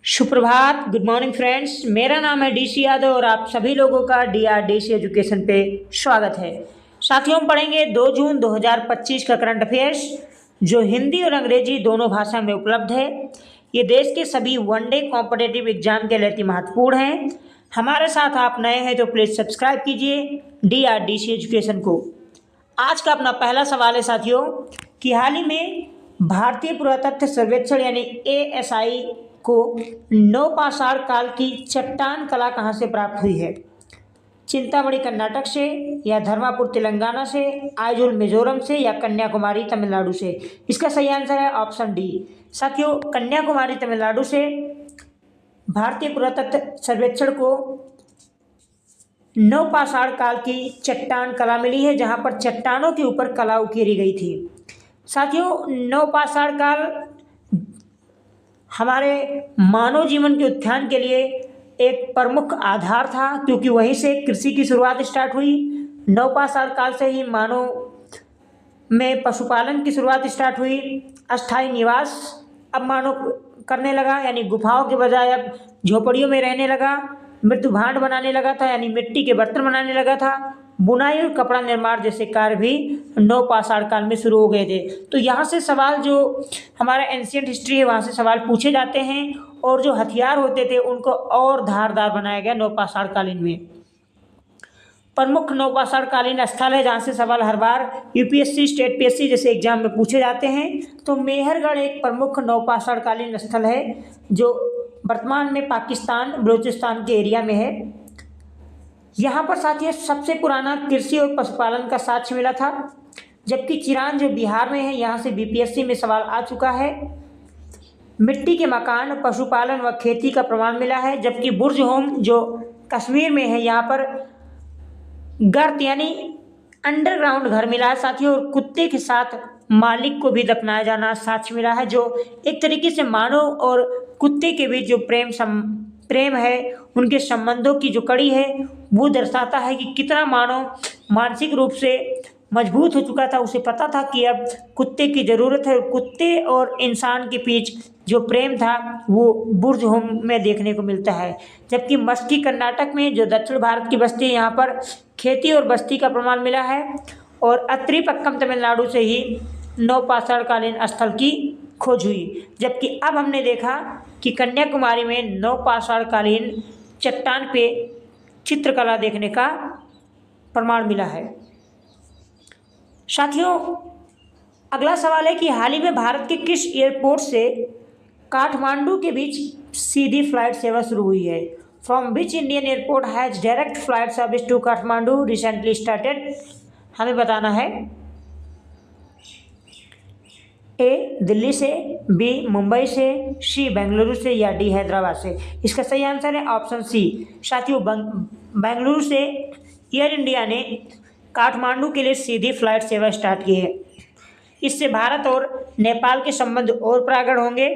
सुप्रभात, good morning friends. मेरा नाम है डीसी यादव और आप सभी लोगों का डीआरडीसी एजुकेशन पे स्वागत है। साथियों, हम पढ़ेंगे 2 जून 2025 का करंट अफेयर्स जो हिंदी और अंग्रेजी दोनों भाषा में उपलब्ध है। ये देश के सभी वनडे कॉम्पिटिटिव एग्जाम के लिए अति महत्वपूर्ण है। हमारे साथ आप नए हैं तो प्लीज़ सब्सक्राइब कीजिए डीआरडीसी एजुकेशन को। आज का अपना पहला सवाल है साथियों कि हाल ही में भारतीय पुरातत्व सर्वेक्षण यानी एएसआई को नौपाषाण काल की चट्टान कला कहाँ से प्राप्त हुई है? चिंतामणि कर्नाटक से, या धर्मापुर तेलंगाना से, आइजोल मिजोरम से, या कन्याकुमारी तमिलनाडु से? इसका सही आंसर है ऑप्शन डी। साथियों, कन्याकुमारी तमिलनाडु से भारतीय पुरातत्व सर्वेक्षण को नौपाषाण काल की चट्टान कला मिली है, जहां पर चट्टानों के ऊपर कला उकेरी गई थी। साथियों, नवपाषाण काल हमारे मानव जीवन के उत्थान के लिए एक प्रमुख आधार था, क्योंकि वहीं से कृषि की शुरुआत स्टार्ट हुई। नवपाषाण काल से ही मानव में पशुपालन की शुरुआत स्टार्ट हुई। अस्थायी निवास अब मानव करने लगा, यानी गुफाओं के बजाय अब झोपड़ियों में रहने लगा। मृत्यु भांड बनाने लगा था, यानी मिट्टी के बर्तन बनाने लगा था। बुनाई और कपड़ा निर्माण जैसे कार्य भी नवपाषाण काल में शुरू हो गए थे। तो यहाँ से सवाल जो हमारा एंशियंट हिस्ट्री है वहाँ से सवाल पूछे जाते हैं, और जो हथियार होते थे उनको और धारदार बनाया गया नवपाषाण कालीन में। प्रमुख नवपाषाण कालीन स्थल है जहाँ से सवाल हर बार यूपीएससी, स्टेट पीएससी जैसे एग्जाम में पूछे जाते हैं। तो मेहरगढ़ एक प्रमुख नवपाषाण कालीन स्थल है जो वर्तमान में पाकिस्तान बलूचिस्तान के एरिया में है। यहाँ पर साथियों सबसे पुराना कृषि और पशुपालन का साक्ष्य मिला था, जबकि चिरान जो बिहार में है यहाँ से बीपीएससी में सवाल आ चुका है। मिट्टी के मकान, पशुपालन व खेती का प्रमाण मिला है, जबकि बुर्ज होम जो कश्मीर में है यहाँ पर गर्त यानी अंडरग्राउंड घर मिला है साथियों। और कुत्ते के साथ मालिक को भी दफनाया जाना साक्ष्य मिला है, जो एक तरीके से मानव और कुत्ते के बीच जो प्रेम है, उनके संबंधों की जो कड़ी है वो दर्शाता है कि कितना मानव मानसिक रूप से मजबूत हो चुका था। उसे पता था कि अब कुत्ते की ज़रूरत है, और कुत्ते और इंसान के बीच जो प्रेम था वो बुर्ज होम में देखने को मिलता है। जबकि मस्की कर्नाटक में जो दक्षिण भारत की बस्ती है, यहाँ पर खेती और बस्ती का प्रमाण मिला है। और अत्रिपक्कम तमिलनाडु से ही नवपाषाण कालीन स्थल की खोज हुई। जबकि अब हमने देखा कि कन्याकुमारी में नवपाषाण कालीन चट्टान पे चित्रकला देखने का प्रमाण मिला है। साथियों, अगला सवाल है कि हाल ही में भारत के किस एयरपोर्ट से काठमांडू के बीच सीधी फ्लाइट सेवा शुरू हुई है? From which Indian airport has direct flight service to Kathmandu recently started? हमें बताना है। ए दिल्ली से, बी मुंबई से, सी बेंगलुरु से, या डी हैदराबाद से? इसका सही आंसर है ऑप्शन सी। साथियों, बेंगलुरु से एयर इंडिया ने काठमांडू के लिए सीधी फ्लाइट सेवा स्टार्ट की है। इससे भारत और नेपाल के संबंध और प्रगाढ़ होंगे।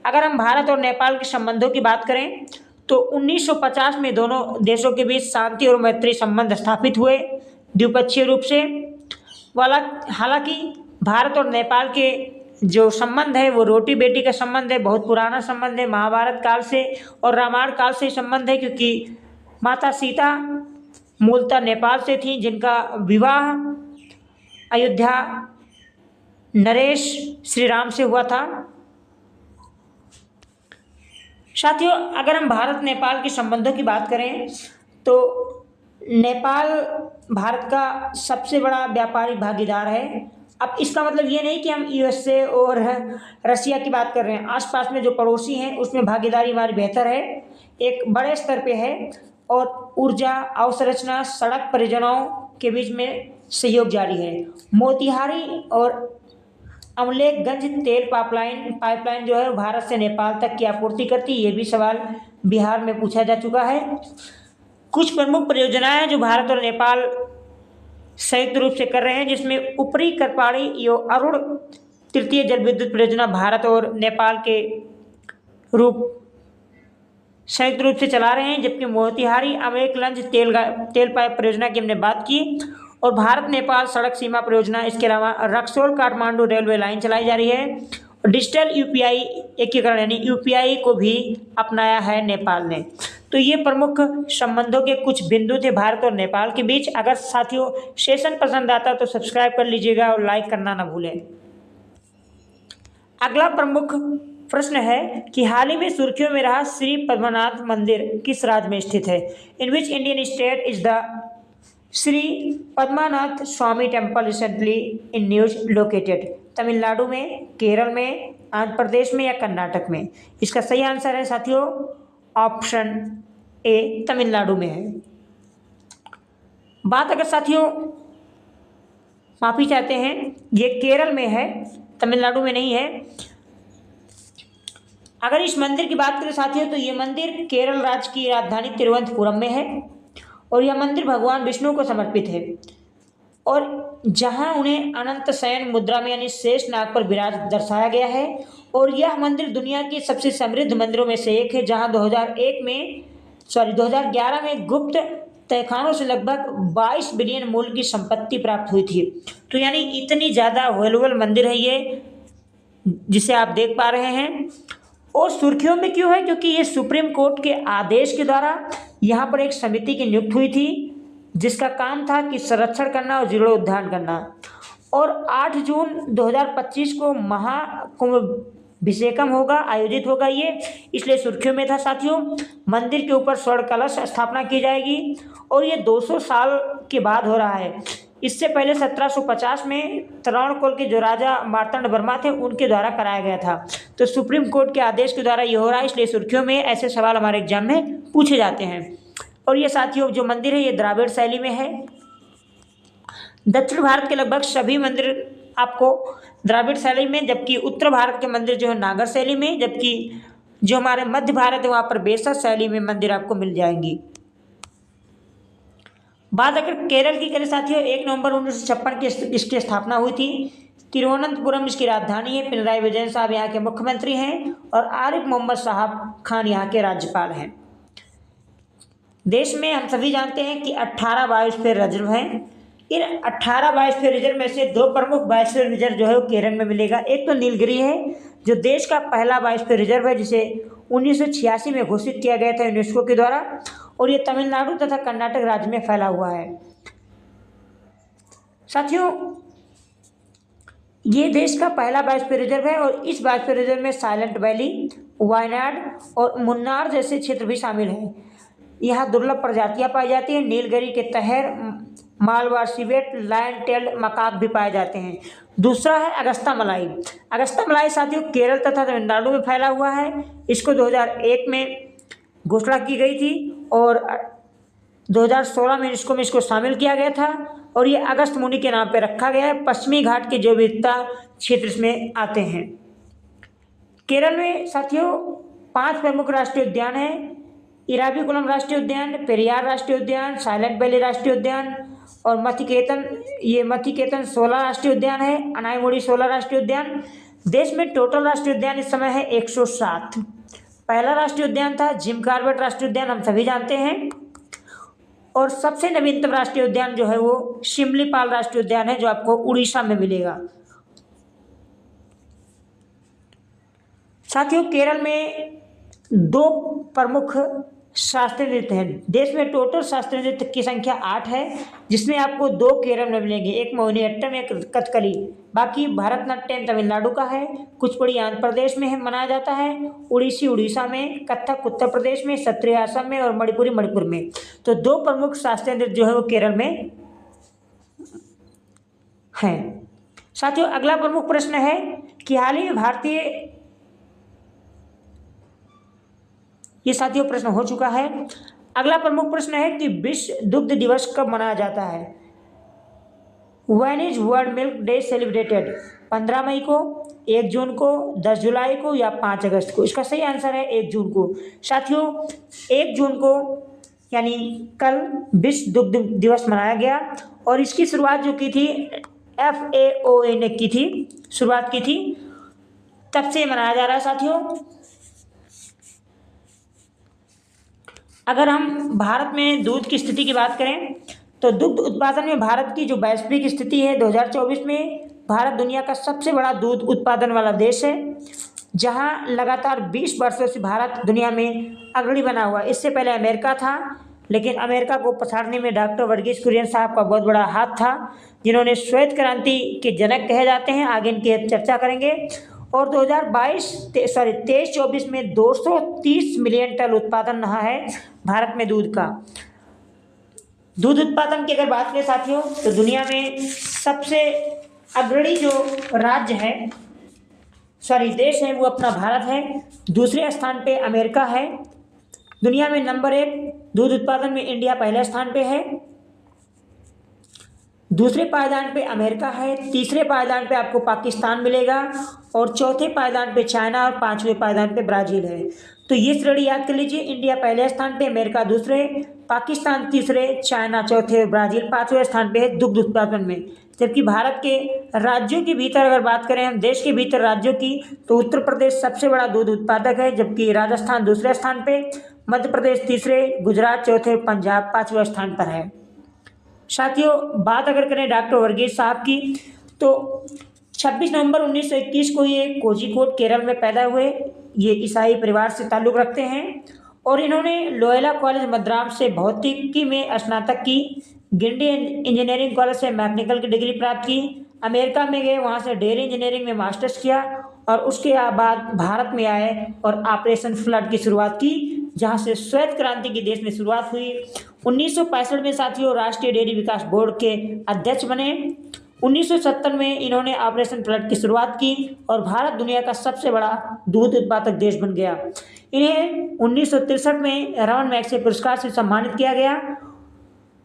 अगर हम भारत और नेपाल के संबंधों की बात करें तो 1950 में दोनों देशों के बीच शांति और मैत्री संबंध स्थापित हुए द्विपक्षीय रूप से। हालांकि भारत और नेपाल के जो संबंध है वो रोटी बेटी का संबंध है, बहुत पुराना संबंध है, महाभारत काल से और रामायण काल से संबंध है, क्योंकि माता सीता मूलतः नेपाल से थी, जिनका विवाह अयोध्या नरेश श्री राम से हुआ था। साथियों, अगर हम भारत नेपाल के संबंधों की बात करें तो नेपाल भारत का सबसे बड़ा व्यापारिक भागीदार है। अब इसका मतलब ये नहीं कि हम यूएसए और रसिया की बात कर रहे हैं। आसपास में जो पड़ोसी हैं उसमें भागीदारी हमारी बेहतर है, एक बड़े स्तर पे है, और ऊर्जा, अवसंरचना, सड़क परियोजनाओं के बीच में सहयोग जारी है। मोतिहारी और अमलेखगंज तेल पाइपलाइन जो है भारत से नेपाल तक की आपूर्ति करती है। ये भी सवाल बिहार में पूछा जा चुका है। कुछ प्रमुख परियोजनाएं जो भारत और नेपाल संयुक्त रूप से कर रहे हैं, जिसमें ऊपरी करपाड़ी यो अरुण तृतीय जल विद्युत परियोजना भारत और नेपाल के संयुक्त रूप से चला रहे हैं। जबकि मोतिहारी अमलेखगंज तेल पाइप परियोजना की हमने बात की, और भारत नेपाल सड़क सीमा परियोजना, इसके अलावा रक्सौल काठमांडू रेलवे लाइन चलाई जा रही है। डिजिटल यूपीआई एकीकरण यानी यूपीआई को भी अपनाया है नेपाल ने। तो ये प्रमुख संबंधों के कुछ बिंदु थे भारत और नेपाल के बीच। अगर साथियों सेशन पसंद आता तो सब्सक्राइब कर लीजिएगा और लाइक करना ना भूलें। अगला प्रमुख प्रश्न है कि हाल ही में सुर्खियों में रहा श्री पद्मनाभ मंदिर किस राज्य में स्थित है? In which Indian state is the Shri Padmanabha Swamy temple recently in news located? Tamil Nadu में, केरल में, आंध्र प्रदेश में या कर्नाटक में? इसका सही आंसर है साथियों ऑप्शन ए, तमिलनाडु में है। बात अगर साथियों माफी चाहते हैं, ये केरल में है, तमिलनाडु में नहीं है। अगर इस मंदिर की बात करें साथियों तो ये मंदिर केरल राज्य की राजधानी तिरुवनंतपुरम में है और यह मंदिर भगवान विष्णु को समर्पित है और जहां उन्हें अनंत शयन मुद्रा में यानी शेष नाग पर विराज दर्शाया गया है। और यह मंदिर दुनिया की सबसे समृद्ध मंदिरों में से एक है, जहां 2011 में गुप्त तहखानों से लगभग 22 बिलियन मूल्य की संपत्ति प्राप्त हुई थी। तो यानी इतनी ज़्यादा वैल्यूएबल मंदिर है ये, जिसे आप देख पा रहे हैं। और सुर्खियों में क्यों है? क्योंकि ये सुप्रीम कोर्ट के आदेश के द्वारा यहाँ पर एक समिति की नियुक्त हुई थी, जिसका काम था कि संरक्षण करना और जीर्णोद्धार करना। और 8 जून 2025 को महाकुंभिषेकम होगा, आयोजित होगा ये, इसलिए सुर्खियों में था साथियों। मंदिर के ऊपर स्वर्ण कलश स्थापना की जाएगी और ये 200 साल के बाद हो रहा है। इससे पहले 1750 में त्रावणकोर के जो राजा मार्तंड वर्मा थे उनके द्वारा कराया गया था। तो सुप्रीम कोर्ट के आदेश के द्वारा ये हो रहा है, इसलिए सुर्खियों में ऐसे सवाल हमारे एग्जाम में पूछे जाते हैं। और ये साथियों जो मंदिर है ये द्राविड़ शैली में है। दक्षिण भारत के लगभग सभी मंदिर आपको द्राविड़ शैली में, जबकि उत्तर भारत के मंदिर जो है नागर शैली में, जबकि जो हमारे मध्य भारत है वहाँ पर बेसर शैली में मंदिर आपको मिल जाएंगी। बात अगर केरल की करें साथियों, 1 नवंबर 1956 की इसकी स्थापना हुई थी। तिरुवनंतपुरम इसकी राजधानी है। पिनराई विजयन साहब यहाँ के मुख्यमंत्री हैं और आरिफ मोहम्मद साहब खान यहाँ के राज्यपाल हैं। देश में हम सभी जानते हैं कि 18 बायोस्फीयर रिजर्व हैं। इन 18 बायोस्फीयर रिजर्व में से 2 प्रमुख बायोस्फीयर रिजर्व जो है वो केरल में मिलेगा। एक तो नीलगिरी है जो देश का पहला बायोस्फीयर रिजर्व है, जिसे 1986 में घोषित किया गया था यूनेस्को के द्वारा, और ये तमिलनाडु तथा कर्नाटक राज्य में फैला हुआ है। साथियों ये देश का पहला बायोस्फीयर रिजर्व है और इस बायोस्फीयर रिजर्व में साइलेंट वैली, वायनाड और मुन्नार जैसे क्षेत्र भी शामिल हैं। यहाँ दुर्लभ प्रजातियां पाई जाती हैं। नीलगिरी के तहर, Malabar civet, lion tailed macaque भी पाए जाते हैं। दूसरा है अगस्त्यामलाई। अगस्त्यामलाई साथियों केरल तथा तमिलनाडु में फैला हुआ है। इसको 2001 में घोषणा की गई थी और 2016 में इसको शामिल किया गया था और ये अगस्त मुनि के नाम पर रखा गया है। पश्चिमी घाट के जैव विविधता क्षेत्र इसमें आते हैं। केरल में साथियों 5 प्रमुख राष्ट्रीय उद्यान हैं। इराविकुलम राष्ट्रीय उद्यान, पेरियार राष्ट्रीय उद्यान, साइलेंट वैली राष्ट्रीय उद्यान और मथिकेतन 16 राष्ट्रीय उद्यान है। अनाईमुड़ी 16 राष्ट्रीय उद्यान। देश में टोटल राष्ट्रीय उद्यान इस समय है 107। पहला राष्ट्रीय उद्यान था जिम कॉर्बेट राष्ट्रीय उद्यान, हम सभी जानते हैं। और सबसे नवीनतम राष्ट्रीय उद्यान जो है वो शिमलीपाल राष्ट्रीय उद्यान है, जो आपको उड़ीसा में मिलेगा। साथियों केरल में 2 प्रमुख शास्त्रीय नृत्य हैं। देश में टोटल शास्त्रीय नृत्य की संख्या 8 है, जिसमें आपको 2 केरल में मिलेंगे, एक मोहिनीअट्टम, एक कथकली। बाकी भरतनाट्यम तमिलनाडु का है, कुचिपुड़ी आंध्र प्रदेश में मनाया जाता है, उड़ीसी उड़ीसा में, कथक उत्तर प्रदेश में, सत्रिय असम में और मणिपुरी मणिपुर में। तो 2 प्रमुख शास्त्रीय नृत्य जो है वो केरल में हैं। साथियों अगला प्रमुख प्रश्न है कि हाल ही में ये साथियों प्रश्न हो चुका है। अगला प्रमुख प्रश्न है कि विश्व दुग्ध दिवस कब मनाया जाता है? When is world milk day celebrated? 15 मई को, 1 जून को, 10 जुलाई को या 5 अगस्त को? इसका सही आंसर है 1 जून को। साथियों 1 जून को यानी कल विश्व दुग्ध दिवस मनाया गया और इसकी शुरुआत जो की थी FAO ने की थी, शुरुआत की थी, तब से मनाया जा रहा है साथियों। अगर हम भारत में दूध की स्थिति की बात करें तो दुग्ध उत्पादन में भारत की जो वैश्विक स्थिति है 2024 में भारत दुनिया का सबसे बड़ा दूध उत्पादन वाला देश है, जहां लगातार 20 वर्षों से भारत दुनिया में अग्रणी बना हुआ है। इससे पहले अमेरिका था, लेकिन अमेरिका को पछाड़ने में डॉक्टर वर्गीस कुरियन साहब का बहुत बड़ा हाथ था, जिन्होंने श्वेत क्रांति के जनक कहे जाते हैं। आगे इनकी चर्चा करेंगे। और 2023-24 में 230 मिलियन टन उत्पादन रहा है भारत में दूध का। दूध उत्पादन की अगर बात करें साथियों, तो दुनिया में सबसे अग्रणी जो राज्य है, देश है, वो अपना भारत है। दूसरे स्थान पे अमेरिका है। दुनिया में नंबर 1 दूध उत्पादन में इंडिया पहले स्थान पे है। दूसरे पायदान पे अमेरिका है। तीसरे पायदान पे आपको पाकिस्तान मिलेगा और चौथे पायदान पे चाइना और पांचवें पायदान पे ब्राज़ील है। तो ये श्रेणी याद कर लीजिए। इंडिया पहले स्थान पे, अमेरिका दूसरे, पाकिस्तान तीसरे, चाइना चौथे और ब्राज़ील पांचवें स्थान पे है दुग्ध उत्पादन में। जबकि भारत के राज्यों के भीतर अगर बात करें हम, देश के भीतर राज्यों की, तो उत्तर प्रदेश सबसे बड़ा दूध उत्पादक है, जबकि राजस्थान दूसरे स्थान पे, मध्य प्रदेश तीसरे, गुजरात चौथे, पंजाब पांचवें स्थान पर है। साथियों, बात अगर करें डॉक्टर वर्गीस साहब की, तो 26 नवंबर 1921 को ये कोझिकोड केरल में पैदा हुए। ये ईसाई परिवार से ताल्लुक़ रखते हैं और इन्होंने लोयोला कॉलेज मद्रास से भौतिकी में स्नातक की, गिंडी इंजीनियरिंग कॉलेज से मैकेनिकल की डिग्री प्राप्त की, अमेरिका में गए, वहाँ से डेयरी इंजीनियरिंग में मास्टर्स किया और उसके बाद भारत में आए और ऑपरेशन फ्लड की शुरुआत की, जहाँ से श्वेत क्रांति की देश में शुरुआत हुई। 1965 में साथियों राष्ट्रीय डेयरी विकास बोर्ड के अध्यक्ष बने। 1970 में इन्होंने ऑपरेशन फ्लड की शुरुआत की और भारत दुनिया का सबसे बड़ा दूध उत्पादक देश बन गया। इन्हें 1963 में रमन मैग्सेसे पुरस्कार से सम्मानित किया गया।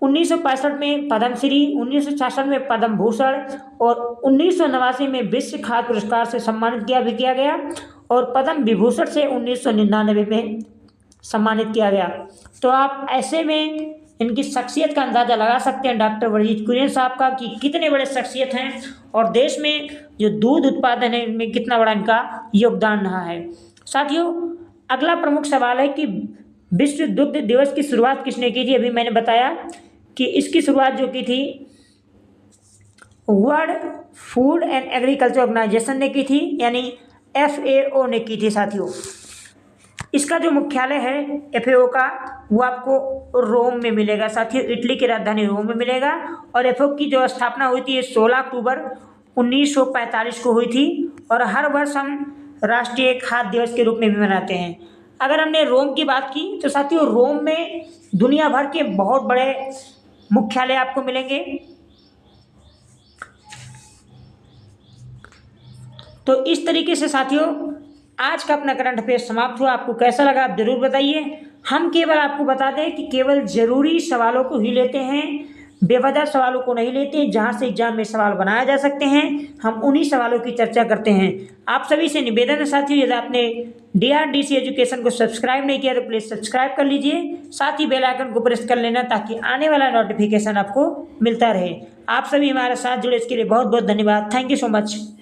1965 में पद्मश्री, 1966 में पद्म भूषण और 1989 में विश्व खाद्य पुरस्कार से सम्मानित किया गया और पद्म विभूषण से 1999 में सम्मानित किया गया। तो आप ऐसे में इनकी शख्सियत का अंदाज़ा लगा सकते हैं डॉक्टर वर्गीस कुरियन साहब का, कि कितने बड़े शख्सियत हैं और देश में जो दूध उत्पादन है इनमें कितना बड़ा इनका योगदान रहा है। साथियों, अगला प्रमुख सवाल है कि विश्व दुग्ध दिवस की शुरुआत किसने की थी। अभी मैंने बताया कि इसकी शुरुआत जो की थी World Food and Agriculture Organization ने की थी, यानी FAO ने की थी। साथियों, इसका जो मुख्यालय है FAO का, वो आपको रोम में मिलेगा। साथियों, इटली की राजधानी रोम में मिलेगा और FAO की जो स्थापना हुई थी ये 16 अक्टूबर 1945 को हुई थी और हर वर्ष हम राष्ट्रीय खाद्य दिवस के रूप में भी मनाते हैं। अगर हमने रोम की बात की, तो साथियों रोम में दुनिया भर के बहुत बड़े मुख्यालय आपको मिलेंगे। तो इस तरीके से साथियों आज का अपना करंट अफेयर समाप्त हुआ। आपको कैसा लगा आप जरूर बताइए। हम केवल आपको बता दें कि केवल जरूरी सवालों को ही लेते हैं, बेवजह सवालों को नहीं लेते। जहां से एग्जाम में सवाल बनाए जा सकते हैं हम उन्हीं सवालों की चर्चा करते हैं। आप सभी से निवेदन है साथियों, यदि आपने DRDC एजुकेशन को सब्सक्राइब नहीं किया तो प्लीज़ सब्सक्राइब कर लीजिए, साथ ही बेल आइकन को प्रेस कर लेना ताकि आने वाला नोटिफिकेशन आपको मिलता रहे। आप सभी हमारे साथ जुड़े इसके लिए बहुत बहुत धन्यवाद। Thank you so much.